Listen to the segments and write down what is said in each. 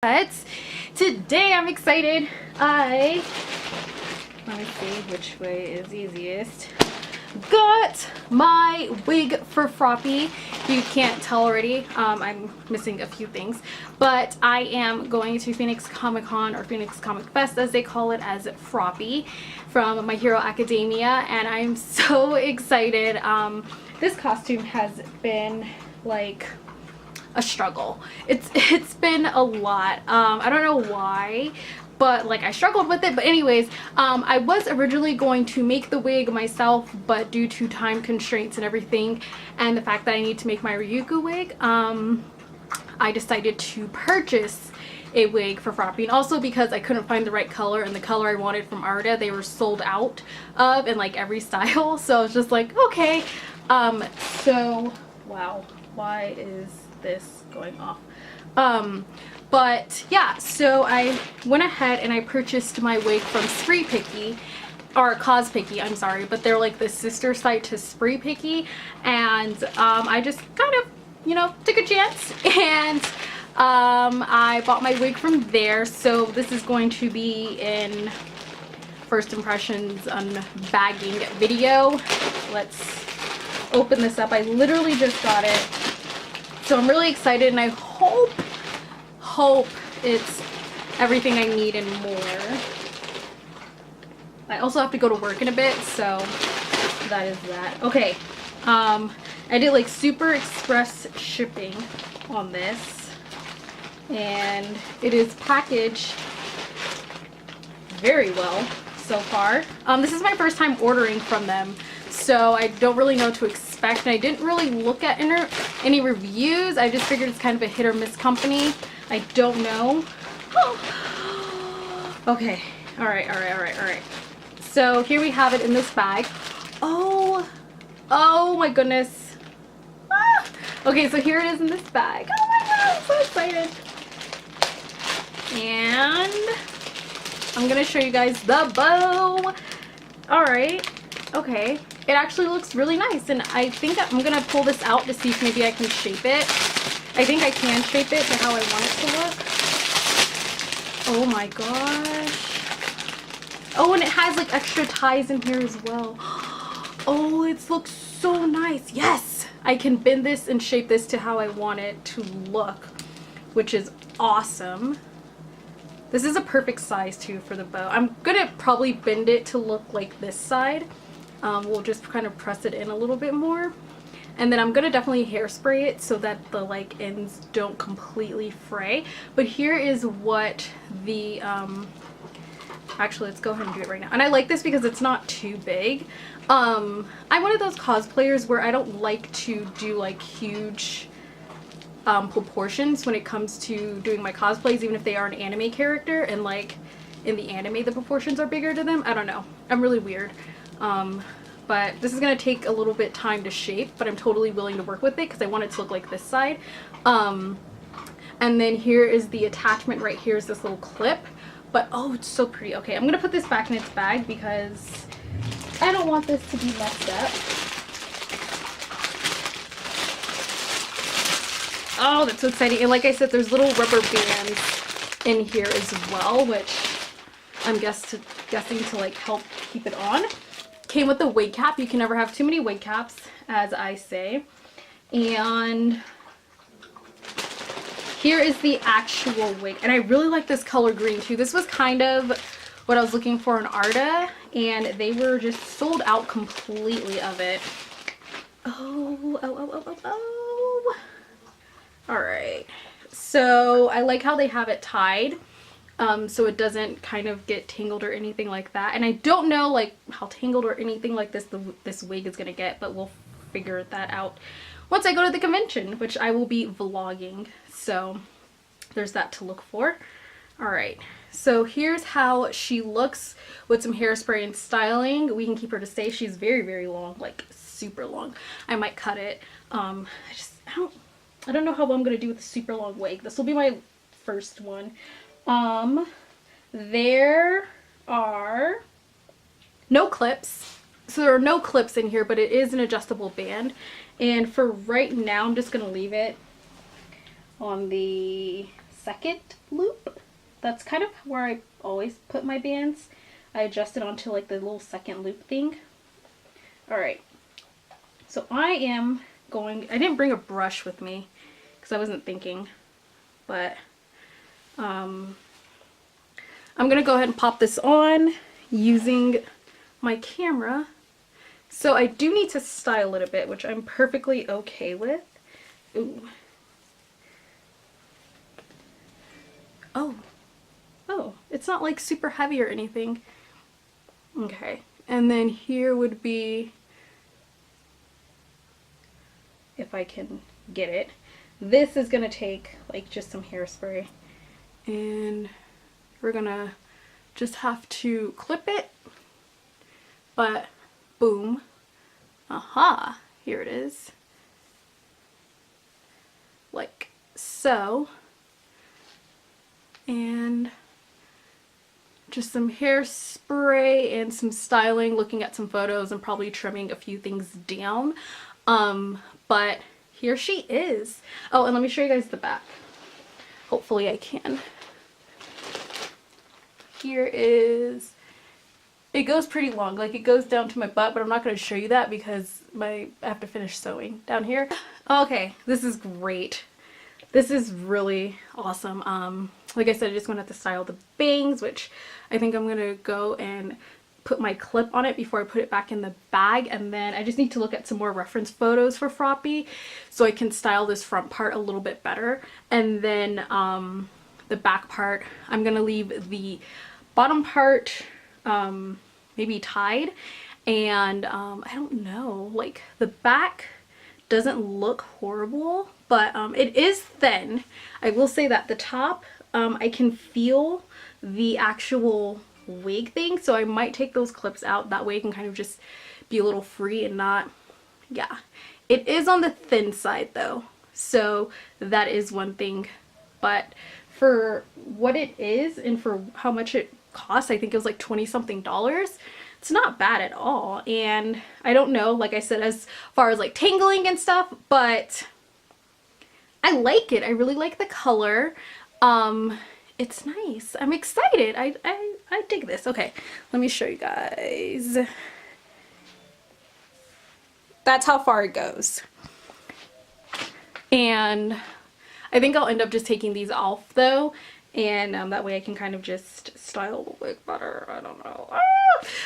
But today I'm excited. Let me see which way is easiest. Got my wig for Froppy. You can't tell already. I'm missing a few things, but I am going to Phoenix Comic Con, or Phoenix Comic Fest as they call it, as Froppy from My Hero Academia, and I'm so excited. This costume has been like a struggle. It's been a lot. I don't know why, but like I struggled with it. But anyways, I was originally going to make the wig myself, but due to time constraints and everything, and the fact that I need to make my Ryuku wig, I decided to purchase a wig for Froppy, and also because I couldn't find the right color, and the color I wanted from Arda they were sold out of in like every style. So I was just like, okay. So wow, why is this going off? But yeah, so I went ahead and I purchased my wig from Cospicky, or Cospicky, I'm sorry, but they're like the sister site to Cospicky, and I just kind of, you know, took a chance, and I bought my wig from there. So this is going to be in first impressions unbagging video. Let's open this up. I literally just got it, so I'm really excited, and I hope it's everything I need and more. I also have to go to work in a bit, so that is that. Okay, I did like super express shipping on this, and it is packaged very well so far. This is my first time ordering from them, so I don't really know what to expect, and I didn't really look at any reviews. I just figured it's kind of a hit or miss company. I don't know. Okay, all right. So here we have it in this bag. Oh my goodness. Okay, so here it is in this bag. Oh my god, I'm so excited. And I'm gonna show you guys the bow. All right, okay. It actually looks really nice, and I think I'm gonna pull this out to see if maybe I can shape it. I think I can shape it to how I want it to look. Oh my gosh. Oh, and it has like extra ties in here as well. Oh, it looks so nice. Yes, I can bend this and shape this to how I want it to look, which is awesome. This is a perfect size too for the bow. I'm gonna probably bend it to look like this side. We'll just kind of press it in a little bit more, and then I'm gonna definitely hairspray it so that the like ends don't completely fray. But here is what the actually, let's go ahead and do it right now. And I like this because it's not too big. I'm one of those cosplayers where I don't like to do like huge proportions when it comes to doing my cosplays, even if they are an anime character, and like in the anime the proportions are bigger to them. I don't know, I'm really weird. But this is going to take a little bit time to shape, but I'm totally willing to work with it because I want it to look like this side. And then here is the attachment. Right here is this little clip, but oh, it's so pretty. Okay, I'm going to put this back in its bag because I don't want this to be messed up. Oh, that's so exciting. And like I said, there's little rubber bands in here as well, which I'm guessing to like help keep it on. Came with a wig cap. You can never have too many wig caps, as I say. And here is the actual wig, and I really like this color green too. This was kind of what I was looking for in Arda, and they were just sold out completely of it. Oh. All right, so I like how they have it tied, so it doesn't kind of get tangled or anything like that. And I don't know like how tangled or anything like this this wig is gonna get, but we'll figure that out once I go to the convention, which I will be vlogging. So there's that to look for. All right, so here's how she looks with some hairspray and styling. We can keep her to stay. She's very, very long, like super long. I might cut it. I don't know how I'm gonna do with a super long wig. This will be my first one. There are no clips, so there are no clips in here, but it is an adjustable band. And for right now, I'm just gonna leave it on the second loop. That's kind of where I always put my bands. I adjust it onto like the little second loop thing. All right, so I didn't bring a brush with me because I wasn't thinking, but I'm gonna go ahead and pop this on using my camera. So I do need to style it a bit, which I'm perfectly okay with. Ooh. Oh, it's not like super heavy or anything. Okay, and then here would be, if I can get it, this is gonna take like just some hairspray, and we're gonna just have to clip it, but boom, aha, here it is, like so, and just some hairspray and some styling, looking at some photos and probably trimming a few things down. But here she is. Oh, and let me show you guys the back. Hopefully I can. Here is, it goes pretty long, like it goes down to my butt, but I'm not going to show you that because I have to finish sewing down here. Okay, this is great. This is really awesome. Like I said, I just went to style the bangs, which I think I'm going to go and put my clip on it before I put it back in the bag, and then I just need to look at some more reference photos for Froppy so I can style this front part a little bit better. And then the back part, I'm going to leave the bottom part maybe tied, and I don't know, like the back doesn't look horrible, but it is thin. I will say that the top, I can feel the actual wig thing, so I might take those clips out. That way it can kind of just be a little free and not, yeah. It is on the thin side though, so that is one thing, but for what it is and for how much it costs, I think it was like 20 something dollars. It's not bad at all. And I don't know, like I said, as far as like tangling and stuff, but I like it. I really like the color. It's nice. I'm excited. I dig this. Okay, let me show you guys. That's how far it goes. And I think I'll end up just taking these off though, and that way I can kind of just style the wig better. I don't know. Ah!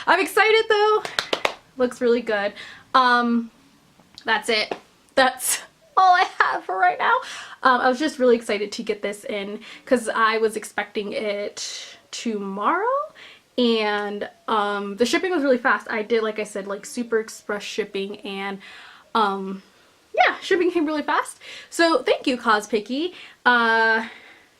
I'm excited though. Looks really good. That's it. That's all I have for right now. I was just really excited to get this in because I was expecting it tomorrow, and the shipping was really fast. I did, like I said, like super express shipping, and yeah, shipping came really fast. So thank you, Cospicky.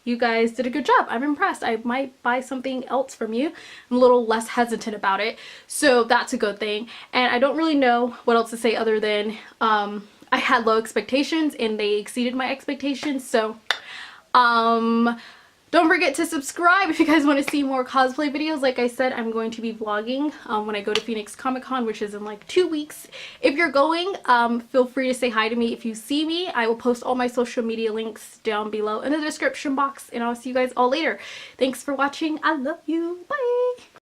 You guys did a good job. I'm impressed. I might buy something else from you. I'm a little less hesitant about it, so that's a good thing. And I don't really know what else to say other than I had low expectations and they exceeded my expectations. So don't forget to subscribe if you guys want to see more cosplay videos. Like I said, I'm going to be vlogging when I go to Phoenix Comic Con, which is in like 2 weeks. If you're going, feel free to say hi to me if you see me. I will post all my social media links down below in the description box, and I'll see you guys all later. Thanks for watching. I love you. Bye.